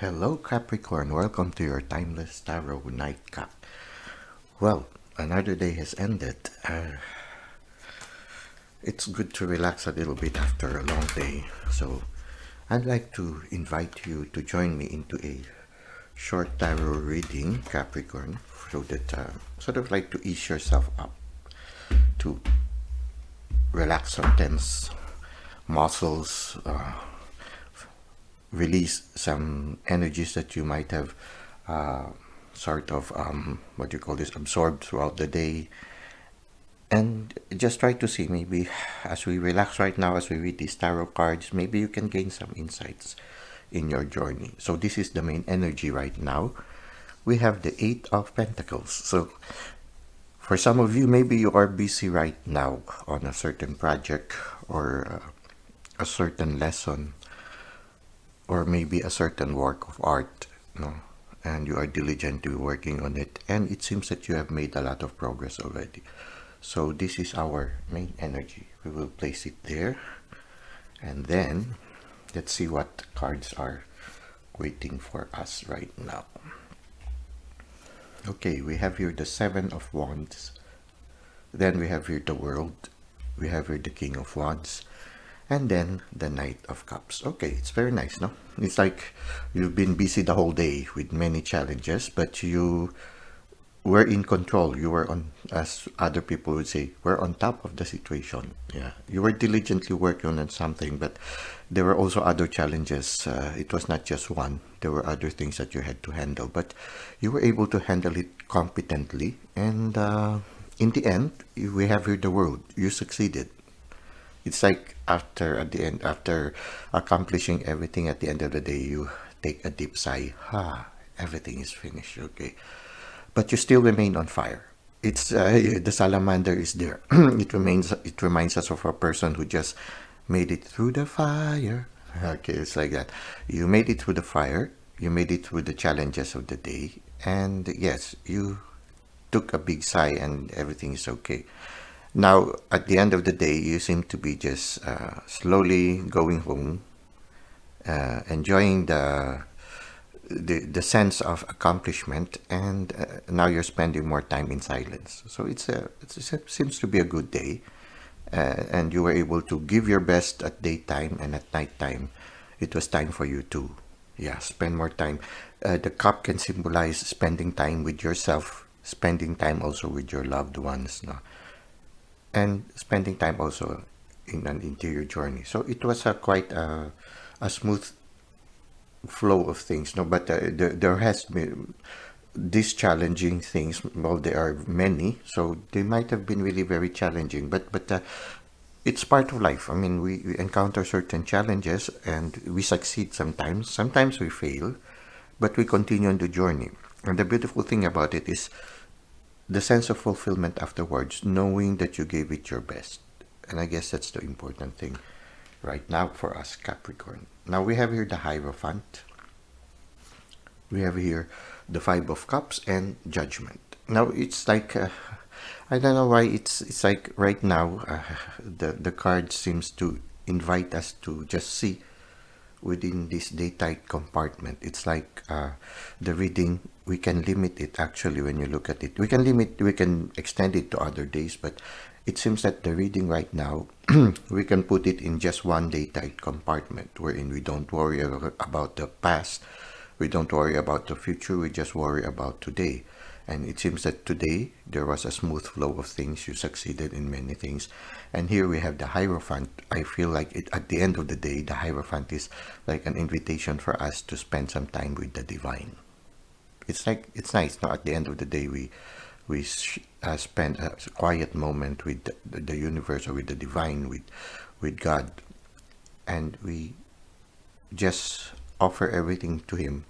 Hello Capricorn, welcome to your Timeless Tarot Nightcap. Well, another day has ended. It's good to relax a little bit after a long day. So I'd like to invite you to join me into a short tarot reading, Capricorn, so that sort of like to ease yourself up, to relax some tense muscles, release some energies that you might have what you call this, absorbed throughout the day. And just try to see, maybe as we relax right now, as we read these tarot cards, maybe you can gain some insights in your journey. So this is the main energy right now. We have the Eight of Pentacles. So for some of you, maybe you are busy right now on a certain project or a certain lesson, or maybe a certain work of art, and you are diligently working on it, and it seems that you have made a lot of progress already. So this is our main energy. We will place it there, and then let's see what cards are waiting for us right now. Okay, we have here the Seven of Wands, then we have here the World, we have here the King of Wands, and then the Knight of Cups. Okay, it's very nice, no? It's like you've been busy the whole day with many challenges, but you were in control. You were on, as other people would say, were on top of the situation. Yeah, you were diligently working on something, but there were also other challenges. It was not just one. There were other things that you had to handle, but you were able to handle it competently. And in the end, we have here the World. You succeeded. It's like after accomplishing everything, at the end of the day, you take a deep sigh. Everything is finished. Okay. But you still remain on fire. It's the salamander is there. It reminds us of a person who just made it through the fire. Okay, it's like that. You made it through the fire. You made it through the challenges of the day, and yes, you took a big sigh, and everything is okay. Now, at the end of the day, you seem to be just slowly going home, enjoying the sense of accomplishment, and now you're spending more time in silence. So it seems to be a good day, and you were able to give your best at daytime, and at nighttime it was time for you to spend more time. The cup can symbolize spending time with yourself, spending time also with your loved ones, no? And spending time also in an interior journey. So it was quite a smooth flow of things, no? But there has been these challenging things. Well, there are many, so they might have been really very challenging, but it's part of life. I mean, we encounter certain challenges and we succeed sometimes we fail, but we continue on the journey. And the beautiful thing about it is the sense of fulfillment afterwards, knowing that you gave it your best. And I guess that's the important thing right now for us, Capricorn. Now we have here the Hierophant. We have here the Five of Cups and Judgment. Now it's like, I don't know why it's like right now, the card seems to invite us to just see within this daytime compartment. It's like the reading, we can limit it actually when you look at it. We can extend it to other days, but it seems that the reading right now, we can put it in just one daytime compartment, wherein we don't worry about the past, we don't worry about the future, we just worry about today. And it seems that today there was a smooth flow of things. You succeeded in many things. And here we have the Hierophant. I feel like at the end of the day, the Hierophant is like an invitation for us to spend some time with the divine. It's nice. Now, at the end of the day, we spend a quiet moment with the universe, or with the divine, with God, and we just offer everything to Him.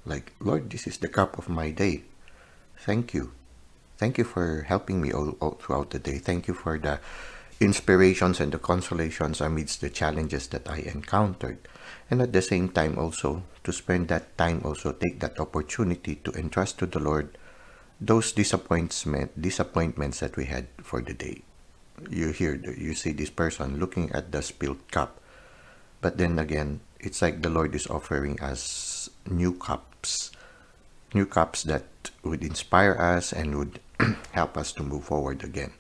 Like, Lord, this is the cup of my day. Thank you. Thank you for helping me all throughout the day. Thank you for the inspirations and the consolations amidst the challenges that I encountered. And at the same time also, to spend that time, also take that opportunity to entrust to the Lord those disappointments that we had for the day. You see this person looking at the spilled cup, but then again, it's like the Lord is offering us new cups, new cups that would inspire us and would help us to move forward again.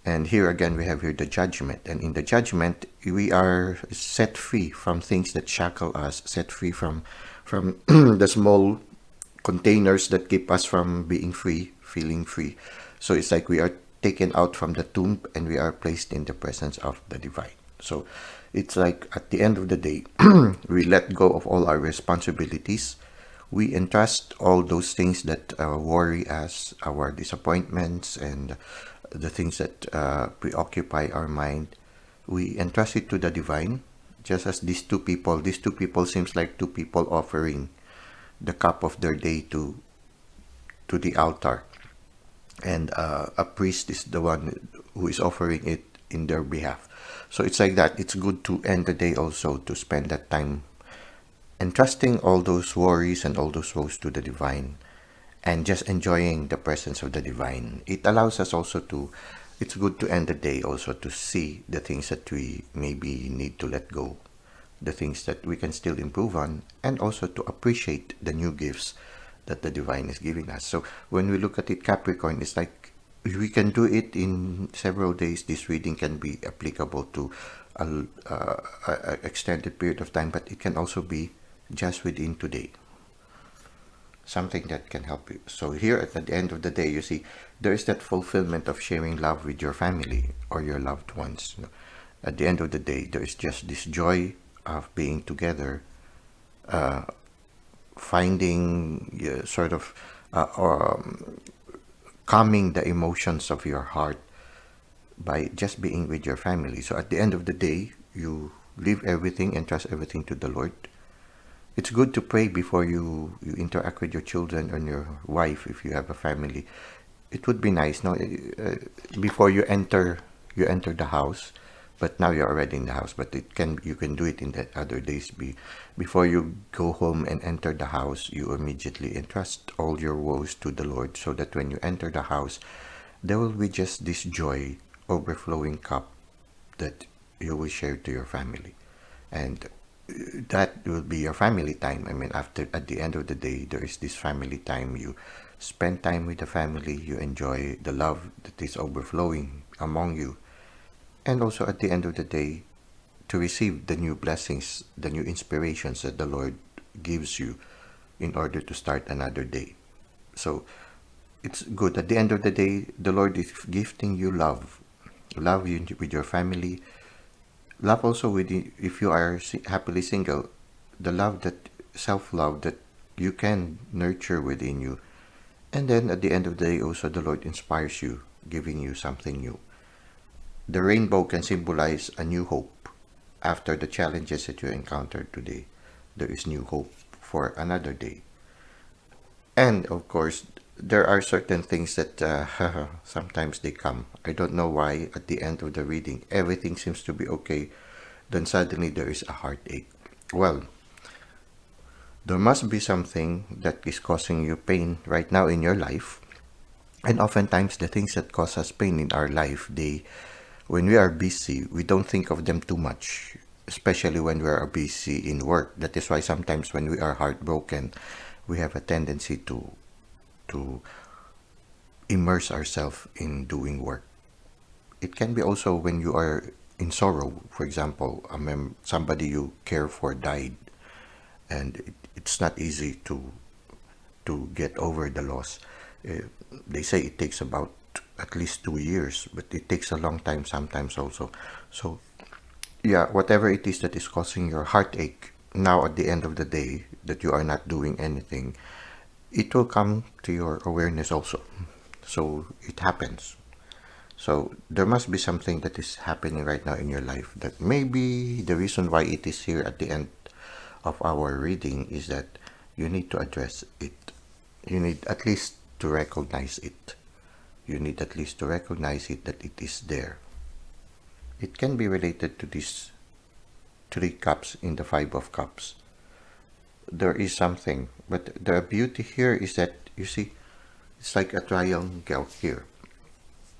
And here again, we have here the judgment. And in the judgment, we are set free from things that shackle us, set free from the small containers that keep us from being free, feeling free. So it's like we are taken out from the tomb and we are placed in the presence of the divine. So it's like at the end of the day, we let go of all our responsibilities. We entrust all those things that worry us, our disappointments, and the things that preoccupy our mind. We entrust it to the divine, just as these two people. These two people seems like two people offering the cup of their day to the altar, and a priest is the one who is offering it in their behalf. So it's like that. It's good to end the day also to spend that time entrusting all those worries and all those woes to the divine and just enjoying the presence of the divine. It allows us also to, it's good to end the day also to see the things that we maybe need to let go, the things that we can still improve on, and also to appreciate the new gifts that the divine is giving us. So when we look at it, Capricorn, it's like we can do it in several days. This reading can be applicable to a extended period of time, but it can also be just within today, something that can help you. So here at the end of the day, you see, there is that fulfillment of sharing love with your family or your loved ones. At the end of the day, there is just this joy of being together, finding sort of calming the emotions of your heart by just being with your family. So at the end of the day, you leave everything and trust everything to the Lord. It's good to pray before you interact with your children and your wife if you have a family. It would be nice, no, before you enter the house. But now you're already in the house. But you can do it in the other days. Before you go home and enter the house, you immediately entrust all your woes to the Lord, so that when you enter the house, there will be just this joy, overflowing cup that you will share to your family, and that will be your family time. I mean, at the end of the day, there is this family time. You spend time with the family. You enjoy the love that is overflowing among you. And also at the end of the day, to receive the new blessings, the new inspirations that the Lord gives you in order to start another day. So it's good. At the end of the day, the Lord is gifting you love. Love you with your family. Love also with if you are happily single, the love that, self-love that you can nurture within you. And then at the end of the day, also the Lord inspires you, giving you something new. The rainbow can symbolize a new hope. After the challenges that you encountered today, there is new hope for another day. And of course, there are certain things that sometimes they come. I don't know why at the end of the reading, everything seems to be okay. Then suddenly there is a heartache. Well, there must be something that is causing you pain right now in your life. And oftentimes the things that cause us pain in our life, when we are busy, we don't think of them too much, especially when we are busy in work. That is why sometimes when we are heartbroken, we have a tendency to immerse ourselves in doing work. It can be also when you are in sorrow. For example, somebody you care for died, and it's not easy to get over the loss. They say it takes about at least 2 years, but it takes a long time sometimes also. So yeah, whatever it is that is causing your heartache now at the end of the day, that you are not doing anything, it will come to your awareness also. So it happens. So there must be something that is happening right now in your life, that maybe the reason why it is here at the end of our reading is that you need to address it. You need at least to recognize it. You need at least to recognize it, that it is there. It can be related to these 3 cups in the 5 of cups. There is something, but the beauty here is that, you see, it's like a triangle here.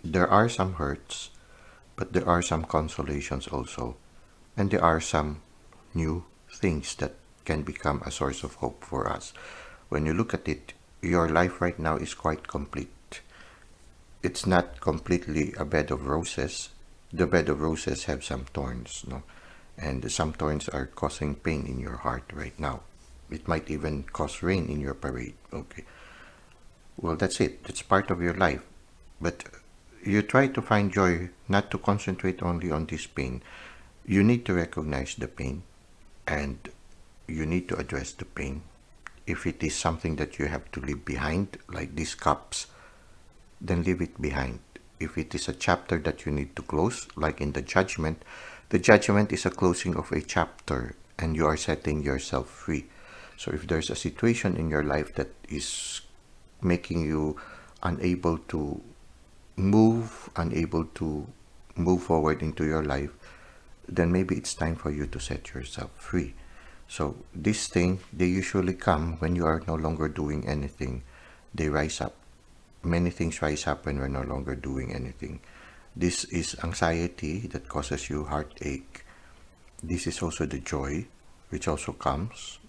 There are some hurts, but there are some consolations also. And there are some new things that can become a source of hope for us. When you look at it, your life right now is quite complete. It's not completely a bed of roses. The bed of roses have some thorns, no? And some thorns are causing pain in your heart right now. It might even cause rain in your parade. Okay. Well, that's it. It's part of your life. But you try to find joy, not to concentrate only on this pain. You need to recognize the pain and you need to address the pain. If it is something that you have to leave behind, like these cups, then leave it behind. If it is a chapter that you need to close, like in the judgment is a closing of a chapter and you are setting yourself free. So if there's a situation in your life that is making you unable to unable to move forward into your life, then maybe it's time for you to set yourself free. So this thing, they usually come when you are no longer doing anything. They rise up. Many things rise up when we're no longer doing anything. This is anxiety that causes you heartache. This is also the joy, which also comes.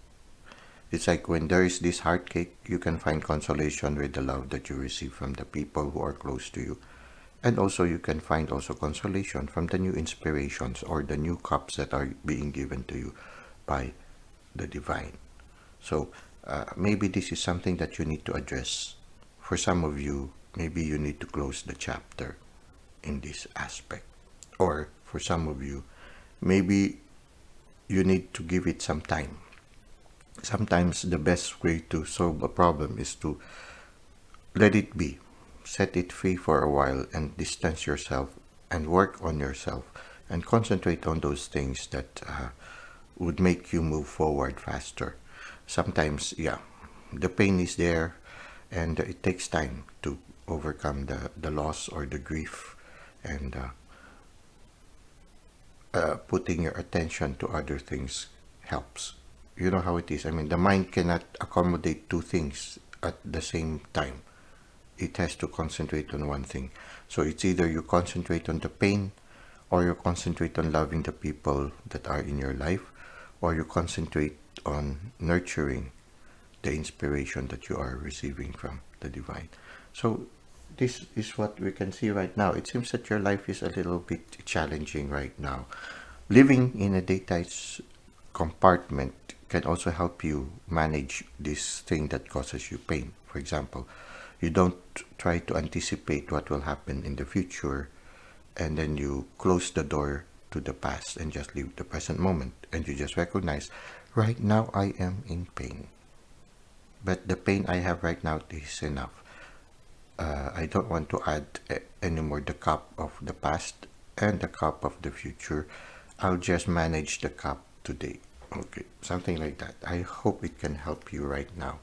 It's like when there is this heartache, you can find consolation with the love that you receive from the people who are close to you. And also you can find also consolation from the new inspirations or the new cups that are being given to you by the divine. So maybe this is something that you need to address. For some of you, maybe you need to close the chapter in this aspect. Or for some of you, maybe you need to give it some time. Sometimes the best way to solve a problem is to let it be. Set it free for a while and distance yourself and work on yourself and concentrate on those things that would make you move forward faster. Sometimes, yeah, the pain is there and it takes time to overcome the loss or the grief and putting your attention to other things helps. You know how it is. I mean, the mind cannot accommodate two things at the same time. It has to concentrate on one thing. So it's either you concentrate on the pain or you concentrate on loving the people that are in your life or you concentrate on nurturing the inspiration that you are receiving from the divine. So this is what we can see right now. It seems that your life is a little bit challenging right now. Living in a daytime compartment can also help you manage this thing that causes you pain. For example, you don't try to anticipate what will happen in the future and then you close the door to the past and just live the present moment and you just recognize, right now I am in pain. But the pain I have right now is enough. I don't want to add anymore the cup of the past and the cup of the future. I'll just manage the cup today. Okay, something like that. I hope it can help you right now.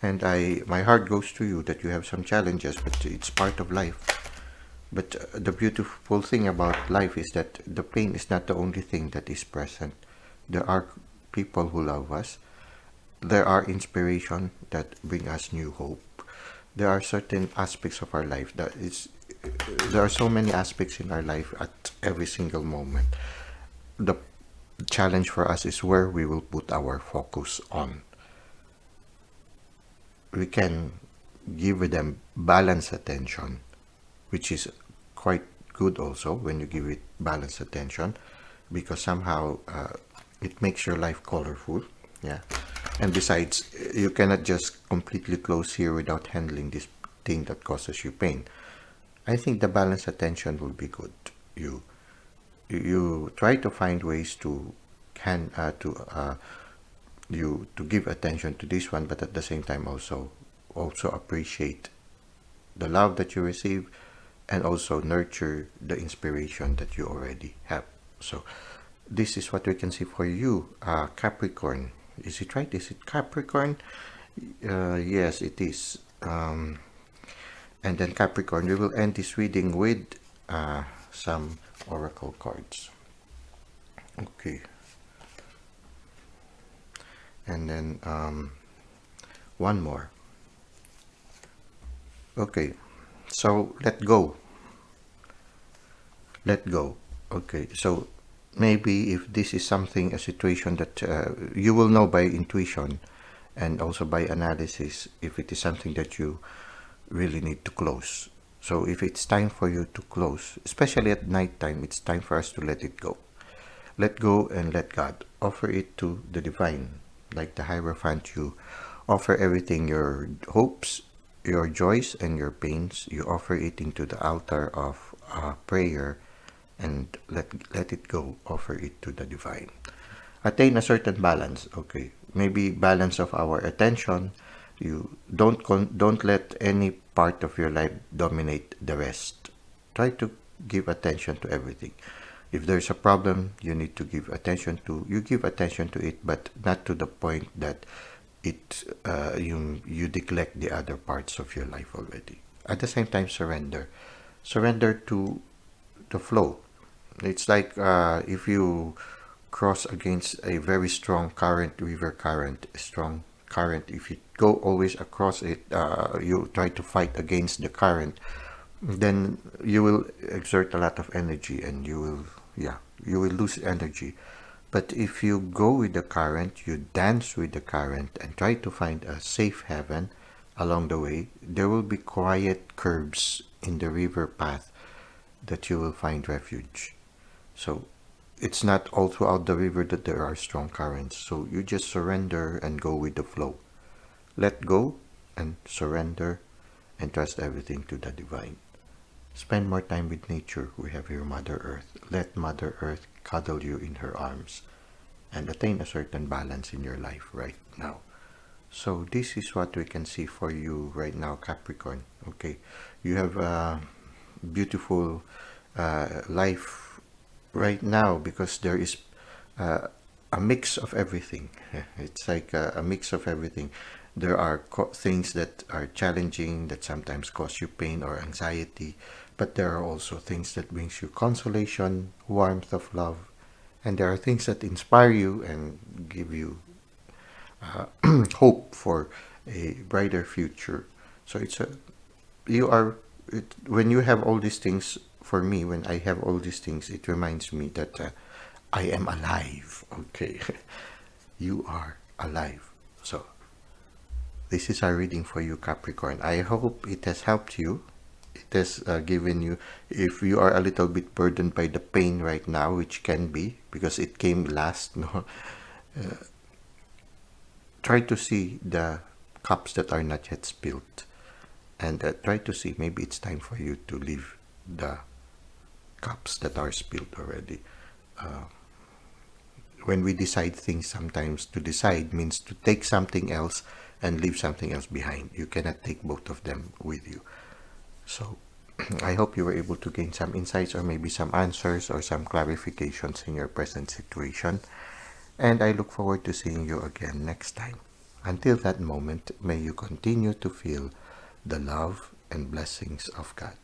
And my heart goes to you that you have some challenges, but it's part of life. But the beautiful thing about life is that the pain is not the only thing that is present. There are people who love us. There are inspiration that bring us new hope. There are certain aspects of our life there are so many aspects in our life at every single moment. The challenge for us is where we will put our focus on. We can give them balanced attention, which is quite good also when you give it balanced attention, because somehow it makes your life colorful. Yeah. And besides, you cannot just completely close here without handling this thing that causes you pain. I think the balanced attention will be good. You try to find ways to give attention to this one, but at the same time also appreciate the love that you receive and also nurture the inspiration that you already have. So this is what we can see for you, Capricorn. Is it right? Is it Capricorn? Yes, it is. And then Capricorn, we will end this reading with some oracle cards. Okay. And then one more. Okay. So let go. Let go. Okay. So maybe if this is something, a situation that you will know by intuition and also by analysis, if it is something that you really need to close. So if it's time for you to close, especially at night time, it's time for us to let it go. Let go and let God. Offer it to the divine. Like the Hierophant, you offer everything, your hopes, your joys, and your pains. You offer it into the altar of prayer and let it go. Offer it to the divine. Attain a certain balance. Okay, maybe balance of our attention. You don't let any part of your life dominate the rest. Try to give attention to everything. If there's a problem you need to give attention to, you give attention to it, but not to the point that you neglect the other parts of your life already. At the same time, surrender to the flow. It's like if you cross against a very strong current, river current, strong current. If you go always across it, you try to fight against the current, then you will exert a lot of energy and you will lose energy. But if you go with the current, you dance with the current and try to find a safe haven along the way, there will be quiet curves in the river path that you will find refuge. So it's not all throughout the river that there are strong currents. So you just surrender and go with the flow. Let go and surrender and trust everything to the divine. Spend more time with nature. We have here Mother Earth. Let Mother Earth cuddle you in her arms and attain a certain balance in your life right now. So this is what we can see for you right now, Capricorn. Okay, you have a beautiful life right now because there is a mix of everything. It's like a mix of everything. There are things that are challenging that sometimes cause you pain or anxiety, but there are also things that brings you consolation, warmth of love, and there are things that inspire you and give you hope for a brighter future. So it's a you are when you have all these things. For me, when I have all these things, it reminds me that I am alive. Okay, you are alive. So this is our reading for you, Capricorn. I hope it has helped you. It has given you, if you are a little bit burdened by the pain right now, which can be because it came last, no? Try to see the cups that are not yet spilled and try to see maybe it's time for you to leave the cups that are spilled already. When we decide things, sometimes to decide means to take something else and leave something else behind. You cannot take both of them with you. So I hope you were able to gain some insights or maybe some answers or some clarifications in your present situation. And I look forward to seeing you again next time. Until that moment, may you continue to feel the love and blessings of God.